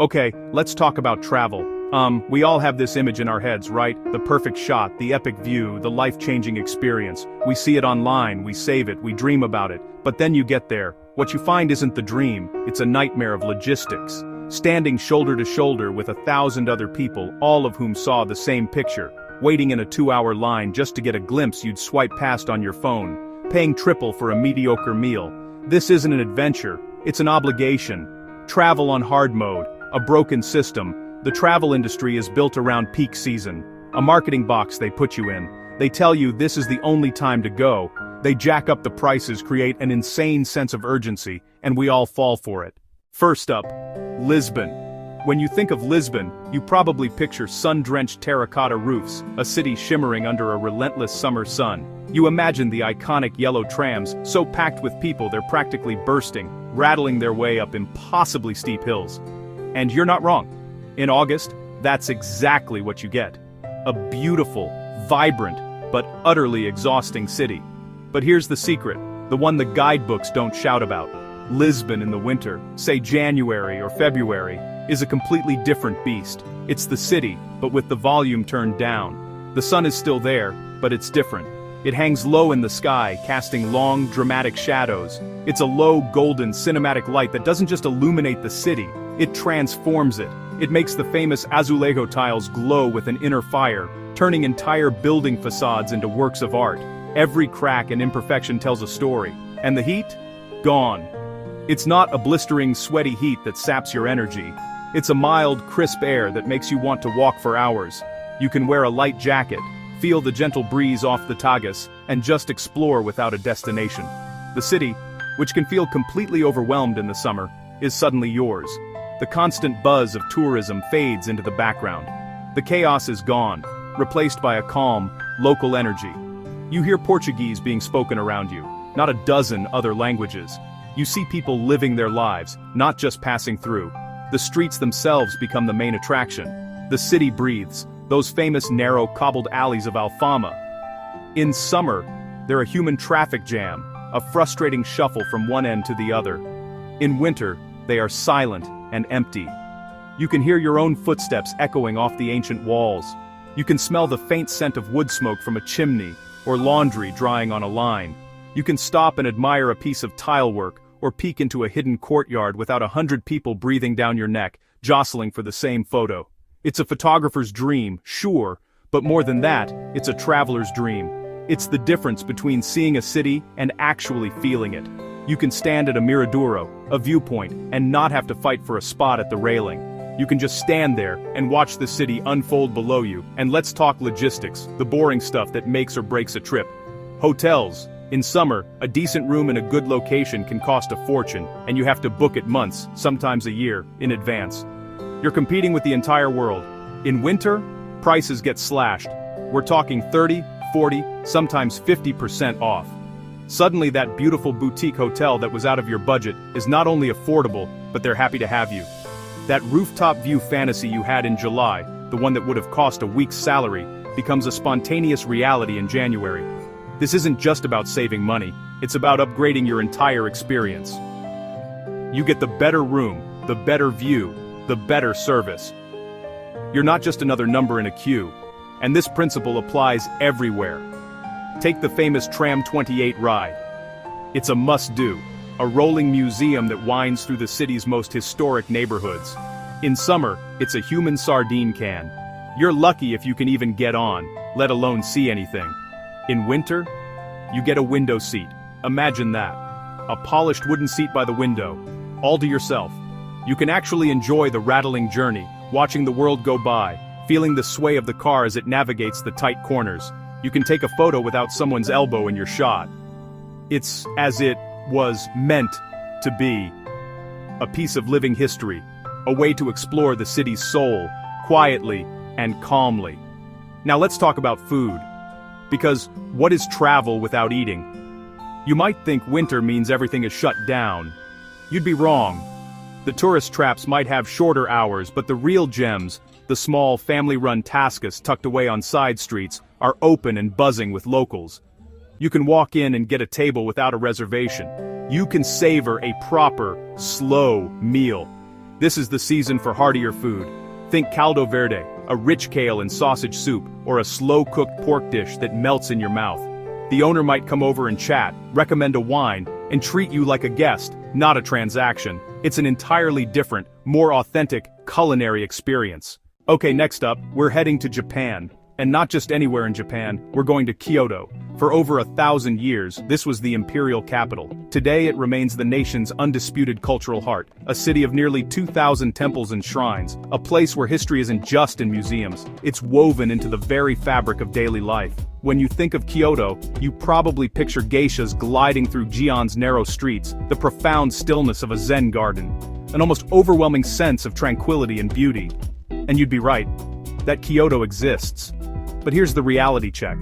Okay, let's talk about travel. We all have this image in our heads, right? The perfect shot, the epic view, the life-changing experience. We see it online, we save it, we dream about it. But then you get there. What you find isn't the dream, it's a nightmare of logistics. Standing shoulder to shoulder with 1,000 other people, all of whom saw the same picture. Waiting in a 2-hour line just to get a glimpse you'd swipe past on your phone. Paying triple for a mediocre meal. This isn't an adventure, it's an obligation. Travel on hard mode, a broken system. The travel industry is built around peak season. A marketing box they put you in. They tell you this is the only time to go. They jack up the prices, create an insane sense of urgency, and we all fall for it. First up, Lisbon. When you think of Lisbon, you probably picture sun-drenched terracotta roofs, a city shimmering under a relentless summer sun. You imagine the iconic yellow trams, so packed with people they're practically bursting, rattling their way up impossibly steep hills. And you're not wrong. In August, that's exactly what you get. A beautiful, vibrant, but utterly exhausting city. But here's the secret, the one the guidebooks don't shout about. Lisbon in the winter, say January or February, is a completely different beast. It's the city, but with the volume turned down. The sun is still there, but it's different. It hangs low in the sky, casting long, dramatic shadows. It's a low, golden, cinematic light that doesn't just illuminate the city, it transforms it. It makes the famous azulejo tiles glow with an inner fire, turning entire building facades into works of art. Every crack and imperfection tells a story. And the heat? Gone. It's not a blistering, sweaty heat that saps your energy. It's a mild, crisp air that makes you want to walk for hours. You can wear a light jacket, feel the gentle breeze off the Tagus, and just explore without a destination. The city, which can feel completely overwhelmed in the summer, is suddenly yours. The constant buzz of tourism fades into the background. The chaos is gone, replaced by a calm, local energy. You hear Portuguese being spoken around you, not a dozen other languages. You see people living their lives, not just passing through. The streets themselves become the main attraction. The city breathes, those famous narrow cobbled alleys of Alfama. In summer, they're a human traffic jam, a frustrating shuffle from one end to the other. In winter, they are silent and empty. You can hear your own footsteps echoing off the ancient walls. You can smell the faint scent of wood smoke from a chimney, or laundry drying on a line. You can stop and admire a piece of tile work, or peek into a hidden courtyard without 100 people breathing down your neck, jostling for the same photo. It's a photographer's dream, sure, but more than that, it's a traveler's dream. It's the difference between seeing a city and actually feeling it. You can stand at a miradoro, a viewpoint, and not have to fight for a spot at the railing. You can just stand there and watch the city unfold below you. And let's talk logistics, the boring stuff that makes or breaks a trip. Hotels. In summer, a decent room in a good location can cost a fortune, and you have to book it months, sometimes a year, in advance. You're competing with the entire world. In winter, prices get slashed. We're talking 30, 40, sometimes 50% off. Suddenly that beautiful boutique hotel that was out of your budget is not only affordable, but they're happy to have you. That rooftop view fantasy you had in July, the one that would have cost a week's salary, becomes a spontaneous reality in January. This isn't just about saving money, it's about upgrading your entire experience. You get the better room, the better view, the better service. You're not just another number in a queue, and this principle applies everywhere. Take the famous Tram 28 ride. It's a must-do, a rolling museum that winds through the city's most historic neighborhoods. In summer, it's a human sardine can. You're lucky if you can even get on, let alone see anything. In winter, you get a window seat. Imagine that. A polished wooden seat by the window, all to yourself. You can actually enjoy the rattling journey, watching the world go by, feeling the sway of the car as it navigates the tight corners. You can take a photo without someone's elbow in your shot. It's as it was meant to be. A piece of living history, a way to explore the city's soul, quietly and calmly. Now let's talk about food. Because what is travel without eating? You might think winter means everything is shut down. You'd be wrong. The tourist traps might have shorter hours, but the real gems, the small family-run taskas tucked away on side streets, are open and buzzing with locals. You can walk in and get a table without a reservation. You can savor a proper, slow meal. This is the season for heartier food. Think caldo verde, a rich kale and sausage soup, or a slow-cooked pork dish that melts in your mouth. The owner might come over and chat, recommend a wine, and treat you like a guest, not a transaction. It's an entirely different, more authentic, culinary experience. Okay, next up, we're heading to Japan. And not just anywhere in Japan, we're going to Kyoto. For over 1,000 years, this was the imperial capital. Today it remains the nation's undisputed cultural heart, a city of nearly 2,000 temples and shrines, a place where history isn't just in museums, it's woven into the very fabric of daily life. When you think of Kyoto, you probably picture geishas gliding through Gian's narrow streets, the profound stillness of a Zen garden, an almost overwhelming sense of tranquility and beauty. And you'd be right, that Kyoto exists. But here's the reality check.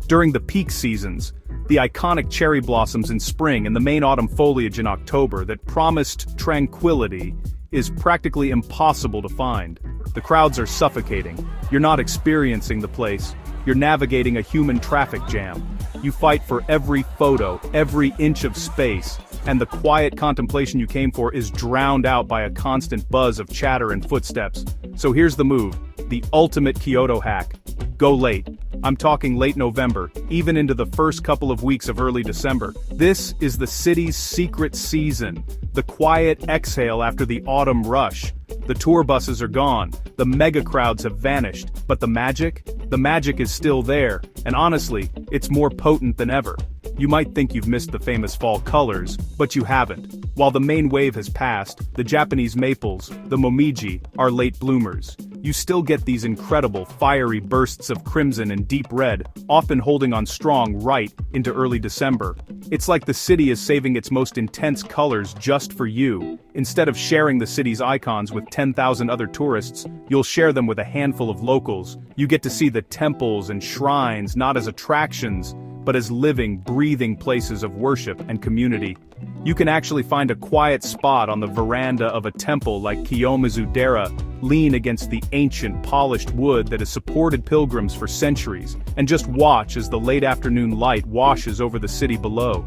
During the peak seasons, the iconic cherry blossoms in spring and the main autumn foliage in October that promised tranquility is practically impossible to find. The crowds are suffocating. You're not experiencing the place, you're navigating a human traffic jam. You fight for every photo, every inch of space, and the quiet contemplation you came for is drowned out by a constant buzz of chatter and footsteps. So here's the move, the ultimate Kyoto hack. Go late. I'm talking late November, even into the first couple of weeks of early December. This is the city's secret season, the quiet exhale after the autumn rush. The tour buses are gone, the mega crowds have vanished, but the magic? The magic is still there, and honestly, it's more potent than ever. You might think you've missed the famous fall colors, but you haven't. While the main wave has passed, the Japanese maples, the momiji, are late bloomers. You still get these incredible, fiery bursts of crimson and deep red, often holding on strong right into early December. It's like the city is saving its most intense colors just for you. Instead of sharing the city's icons with 10,000 other tourists, you'll share them with a handful of locals. You get to see the temples and shrines not as attractions, but as living, breathing places of worship and community. You can actually find a quiet spot on the veranda of a temple like Kiyomizu-dera, lean against the ancient, polished wood that has supported pilgrims for centuries, and just watch as the late afternoon light washes over the city below.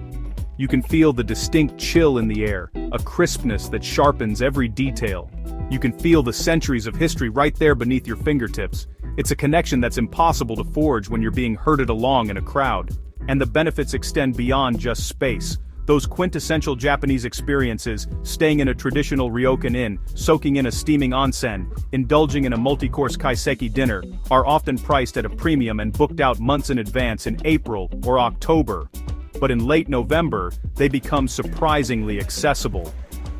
You can feel the distinct chill in the air, a crispness that sharpens every detail. You can feel the centuries of history right there beneath your fingertips. It's a connection that's impossible to forge when you're being herded along in a crowd. And the benefits extend beyond just space. Those quintessential Japanese experiences, staying in a traditional ryokan inn, soaking in a steaming onsen, indulging in a multi-course kaiseki dinner, are often priced at a premium and booked out months in advance in April or October. But in late November, they become surprisingly accessible.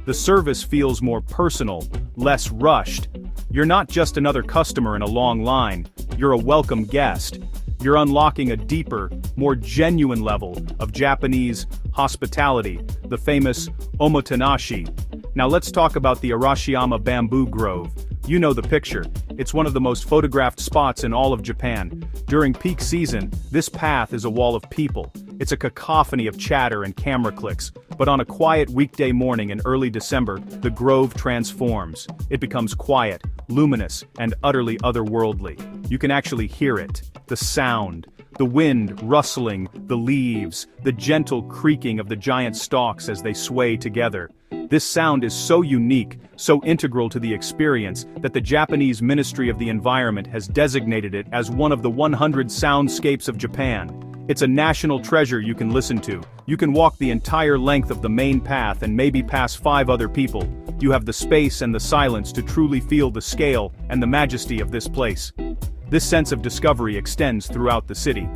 The service feels more personal, less rushed. You're not just another customer in a long line, you're a welcome guest. You're unlocking a deeper, more genuine level of Japanese hospitality, the famous omotenashi. Now let's talk about the Arashiyama Bamboo Grove. You know the picture. It's one of the most photographed spots in all of Japan. During peak season, this path is a wall of people. It's a cacophony of chatter and camera clicks. But on a quiet weekday morning in early December, the grove transforms. It becomes quiet, luminous, and utterly otherworldly. You can actually hear it. The sound, the wind rustling the leaves, the gentle creaking of the giant stalks as they sway together. This sound is so unique, so integral to the experience, that the Japanese Ministry of the Environment has designated it as one of the 100 soundscapes of Japan. It's a national treasure you can listen to. You can walk the entire length of the main path and maybe pass 5 other people. You have the space and the silence to truly feel the scale and the majesty of this place. This sense of discovery extends throughout the city.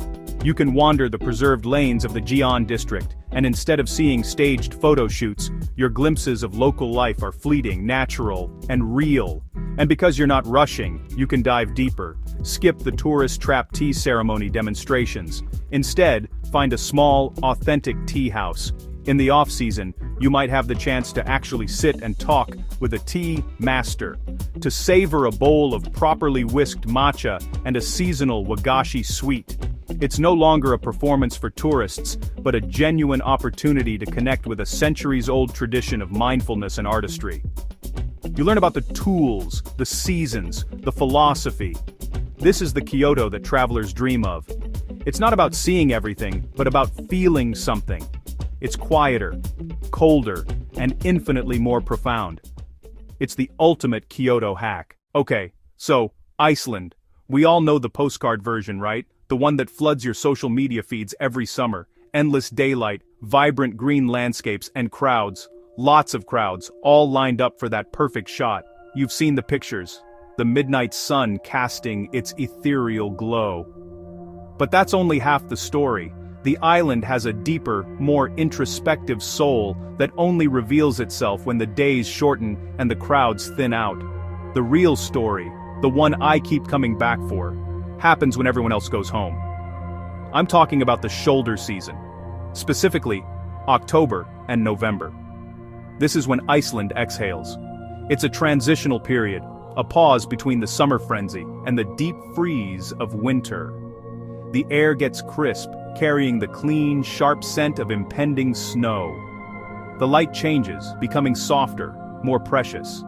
You can wander the preserved lanes of the Gion district, and instead of seeing staged photo shoots, your glimpses of local life are fleeting, natural, and real. And because you're not rushing, you can dive deeper. Skip the tourist trap tea ceremony demonstrations. Instead, find a small, authentic tea house. In the off-season, you might have the chance to actually sit and talk with a tea master, to savor a bowl of properly whisked matcha and a seasonal wagashi sweet. It's no longer a performance for tourists, but a genuine opportunity to connect with a centuries-old tradition of mindfulness and artistry. You learn about the tools, the seasons, the philosophy. This is the Kyoto that travelers dream of. It's not about seeing everything, but about feeling something. It's quieter, colder, and infinitely more profound. It's the ultimate Kyoto hack. Okay, so, Iceland. We all know the postcard version, right? The one that floods your social media feeds every summer. Endless daylight, vibrant green landscapes, and crowds. Lots of crowds, all lined up for that perfect shot. You've seen the pictures. The midnight sun casting its ethereal glow. But that's only half the story. The island has a deeper, more introspective soul that only reveals itself when the days shorten and the crowds thin out. The real story, the one I keep coming back for, happens when everyone else goes home. I'm talking about the shoulder season. Specifically, October and November. This is when Iceland exhales. It's a transitional period, a pause between the summer frenzy and the deep freeze of winter. The air gets crisp, carrying the clean, sharp scent of impending snow. The light changes, becoming softer, more precious.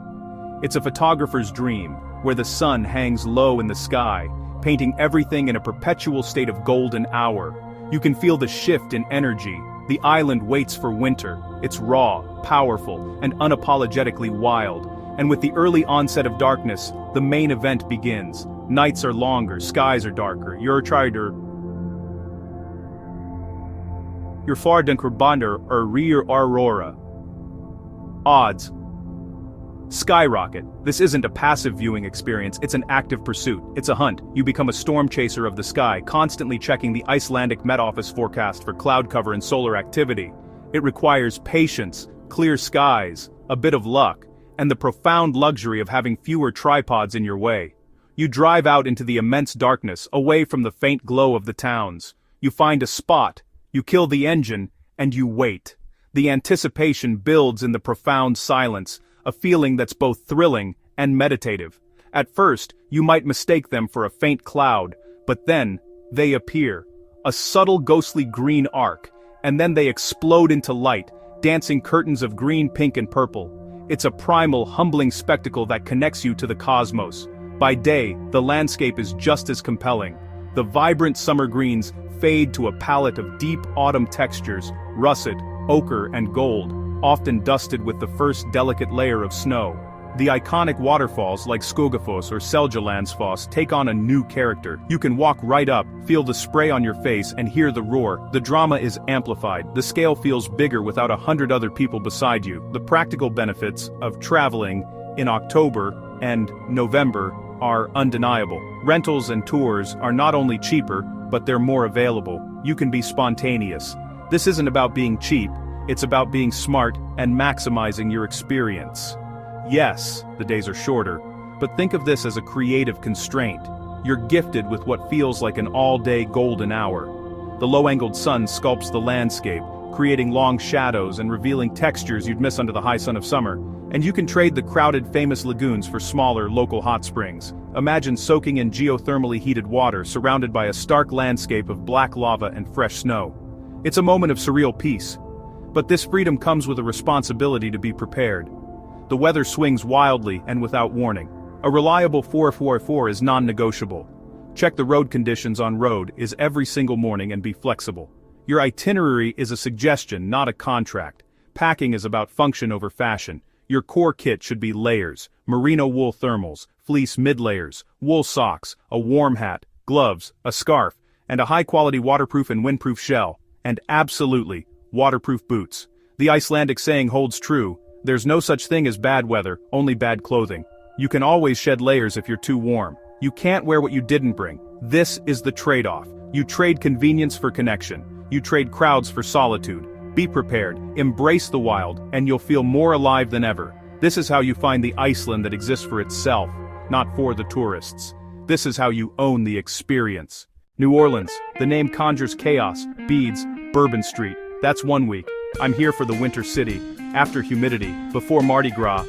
It's a photographer's dream, where the sun hangs low in the sky, painting everything in a perpetual state of golden hour. You can feel the shift in energy. The island waits for winter. It's raw, powerful, and unapologetically wild. And with the early onset of darkness, the main event begins. Nights are longer, skies are darker. You're far den Kurbander or rear aurora. Odds skyrocket. This isn't a passive viewing experience, it's an active pursuit. It's a hunt. You become a storm chaser of the sky, constantly checking the Icelandic Met Office forecast for cloud cover and solar activity. It requires patience, clear skies, a bit of luck, and the profound luxury of having fewer tripods in your way. You drive out into the immense darkness, away from the faint glow of the towns. You find a spot, you kill the engine, and you wait. The anticipation builds in the profound silence, a feeling that's both thrilling and meditative. At first, you might mistake them for a faint cloud, but then, they appear. A subtle ghostly green arc, and then they explode into light, dancing curtains of green, pink, and purple. It's a primal, humbling spectacle that connects you to the cosmos. By day, the landscape is just as compelling. The vibrant summer greens fade to a palette of deep autumn textures, russet, ochre, and gold, often dusted with the first delicate layer of snow. The iconic waterfalls like Skogafoss or Seljalandsfoss take on a new character. You can walk right up, feel the spray on your face, and hear the roar. The drama is amplified. The scale feels bigger without 100 other people beside you. The practical benefits of traveling in October and November are undeniable. Rentals and tours are not only cheaper, but they're more available. You can be spontaneous. This isn't about being cheap, it's about being smart and maximizing your experience. Yes, the days are shorter, but think of this as a creative constraint. You're gifted with what feels like an all-day golden hour. The low-angled sun sculpts the landscape, creating long shadows and revealing textures you'd miss under the high sun of summer. And you can trade the crowded famous lagoons for smaller local hot springs. Imagine soaking in geothermally heated water surrounded by a stark landscape of black lava and fresh snow. It's a moment of surreal peace. But this freedom comes with a responsibility to be prepared. The weather swings wildly and without warning. A reliable 444 is non-negotiable. Check the road conditions on road is every single morning and be flexible. Your itinerary is a suggestion, not a contract. Packing is about function over fashion. Your core kit should be layers, merino wool thermals, fleece mid-layers, wool socks, a warm hat, gloves, a scarf, and a high-quality waterproof and windproof shell. And absolutely, waterproof boots. The Icelandic saying holds true, there's no such thing as bad weather, only bad clothing. You can always shed layers if you're too warm. You can't wear what you didn't bring. This is the trade-off. You trade convenience for connection. You trade crowds for solitude. Be prepared, embrace the wild, and you'll feel more alive than ever. This is how you find the Iceland that exists for itself, not for the tourists. This is how you own the experience. New Orleans, the name conjures chaos, beads, Bourbon Street. That's 1 week. I'm here for the winter city. After humidity, before Mardi Gras,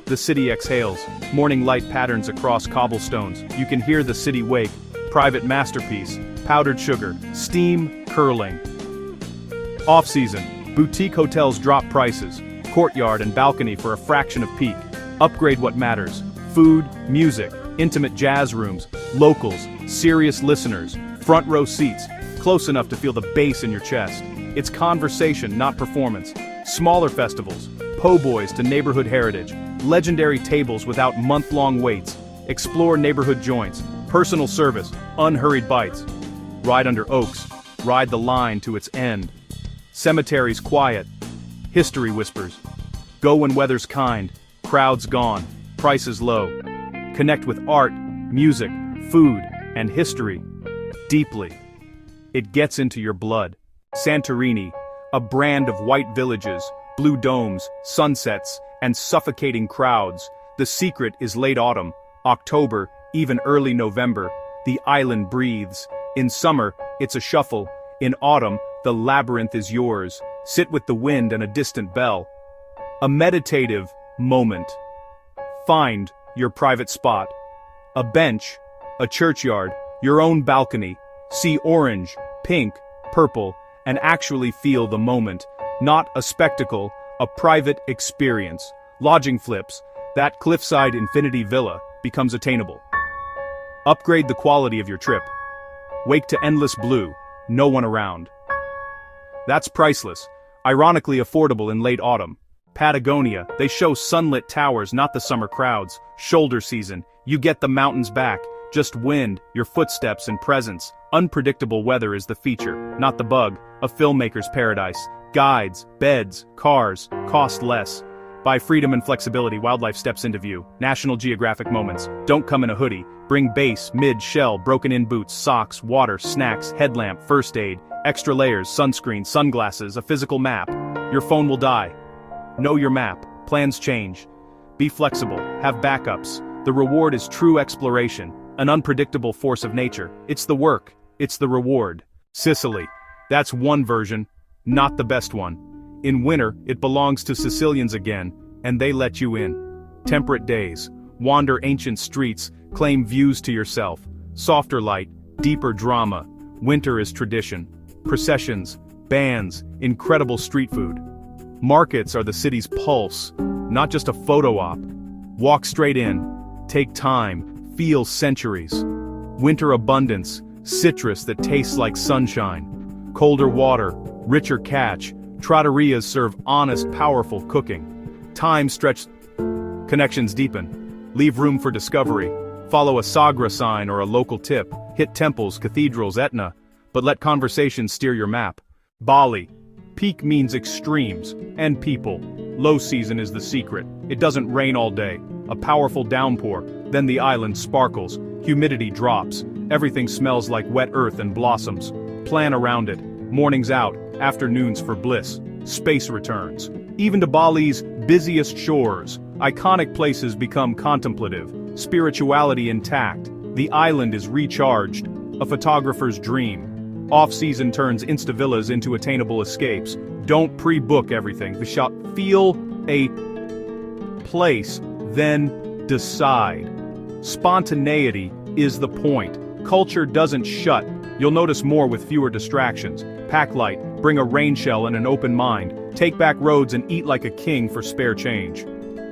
the city exhales. Morning light patterns across cobblestones. You can hear the city wake. Private masterpiece, powdered sugar, steam curling. Off-season, boutique hotels drop prices. Courtyard and balcony for a fraction of peak. Upgrade what matters. Food, music, intimate jazz rooms, locals, serious listeners, front row seats, close enough to feel the bass in your chest. It's conversation, not performance. Smaller festivals, po' boys to neighborhood heritage. legendary tables without month-long waits, explore neighborhood joints, personal service, unhurried bites. Ride under oaks, ride the line to its end. Cemeteries quiet, history whispers. Go when weather's kind, crowds gone, prices low. Connect with art, music, food, and history deeply. It gets into your blood. Santorini, a brand of white villages, blue domes, sunsets, and suffocating crowds. The secret is late autumn, October, even early November. The island breathes. In summer, it's a shuffle. In autumn, the labyrinth is yours. Sit with the wind and a distant bell. A meditative moment. Find your private spot. A bench, a churchyard, your own balcony. See orange, pink, purple, and actually feel the moment. Not a spectacle, a private experience. Lodging flips, that cliffside infinity villa becomes attainable. Upgrade the quality of your trip. Wake to endless blue, no one around. That's priceless, ironically affordable in late autumn. Patagonia, they show sunlit towers, not the summer crowds. Shoulder season, you get the mountains back. Just wind, your footsteps and presence. Unpredictable weather is the feature, not the bug. A filmmaker's paradise. Guides, beds, cars, cost less. By freedom and flexibility, wildlife steps into view. National Geographic moments. Don't come in a hoodie. Bring base, mid, shell, broken-in boots, socks, water, snacks, headlamp, first aid, extra layers, sunscreen, sunglasses, a physical map. Your phone will die. Know your map. Plans change. Be flexible. Have backups. The reward is true exploration. An unpredictable force of nature. It's the work. It's the reward. Sicily. That's one version, not the best one. In winter, it belongs to Sicilians again, and they let you in. Temperate days. Wander ancient streets, claim views to yourself. Softer light, deeper drama. Winter is tradition. Processions, bands, incredible street food. Markets are the city's pulse, not just a photo op. Walk straight in. Take time. Feel centuries. Winter abundance, citrus that tastes like sunshine. Colder water, richer catch. Trattorias serve honest, powerful cooking. Time stretched. Connections deepen. Leave room for discovery. Follow a Sagra sign or a local tip. Hit temples, cathedrals, Etna. But let conversation steer your map. Bali. Peak means extremes, and people. Low season is the secret. It doesn't rain all day. A powerful downpour. Then the island sparkles. Humidity drops. Everything smells like wet earth and blossoms. Plan around it. Mornings out, afternoons for bliss. Space returns. Even to Bali's busiest shores, iconic places become contemplative. Spirituality intact. The island is recharged. A photographer's dream. Off-season turns insta-villas into attainable escapes. Don't pre-book everything. Feel a place, then decide. Spontaneity is the point. Culture doesn't shut. You'll notice more with fewer distractions. Pack light, bring a rain shell and an open mind. Take back roads and eat like a king for spare change.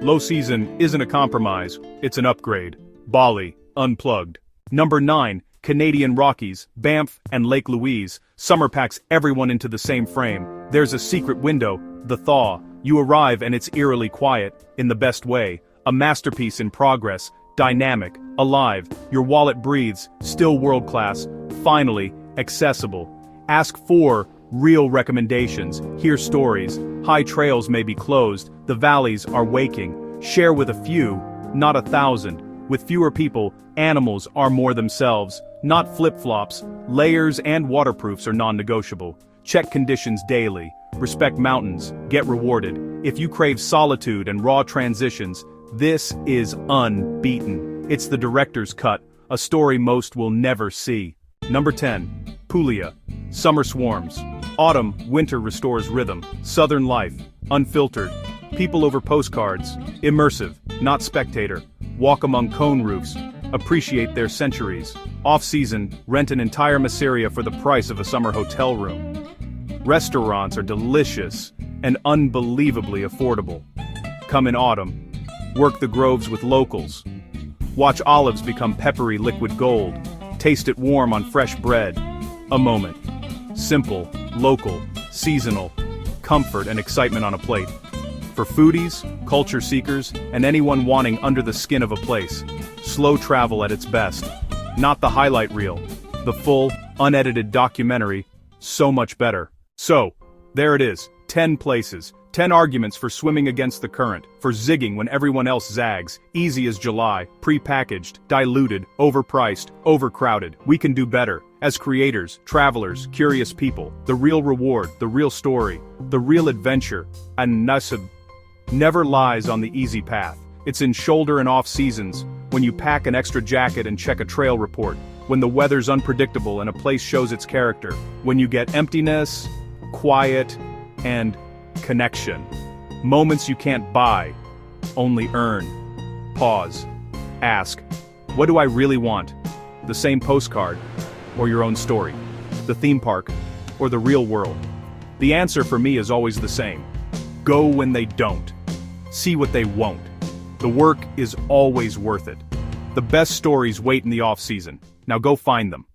Low season isn't a compromise, it's an upgrade. Bali, unplugged. Number 9. Canadian Rockies, Banff, and Lake Louise. Summer packs everyone into the same frame. There's a secret window, the thaw. You arrive and it's eerily quiet, in the best way. A masterpiece in progress, dynamic, alive. Your wallet breathes, still world-class, finally, accessible. Ask for real recommendations, hear stories. High trails may be closed, the valleys are waking. Share with a few, not 1,000. With fewer people, animals are more themselves. Not flip-flops, layers and waterproofs are non-negotiable. Check conditions daily. Respect mountains, get rewarded. If you crave solitude and raw transitions, this is unbeaten. It's the director's cut, a story most will never see. Number 10. Puglia. Summer swarms. Autumn, winter restores rhythm. Southern life. Unfiltered. People over postcards. Immersive, not spectator. Walk among cone roofs. Appreciate their centuries. Off-season, rent an entire masseria for the price of a summer hotel room. Restaurants are delicious and unbelievably affordable. Come in autumn. Work the groves with locals. Watch olives become peppery liquid gold. Taste it warm on fresh bread. A moment. Simple, local, seasonal. Comfort and excitement on a plate. For foodies, culture seekers, and anyone wanting under the skin of a place. Slow travel at its best. Not the highlight reel. The full, unedited documentary, so much better. So, there it is, 10 places, 10 arguments for swimming against the current, for zigging when everyone else zags, easy as July, pre-packaged, diluted, overpriced, overcrowded. We can do better. As creators, travelers, curious people, the real reward, the real story, the real adventure, and nasib never lies on the easy path. It's in shoulder and off seasons, when you pack an extra jacket and check a trail report, when the weather's unpredictable and a place shows its character, when you get emptiness, quiet, and connection. Moments you can't buy, only earn. Pause. Ask, what do I really want? The same postcard, or your own story? The theme park, or the real world? The answer for me is always the same. Go when they don't. See what they won't. The work is always worth it. The best stories wait in the off-season. Now go find them.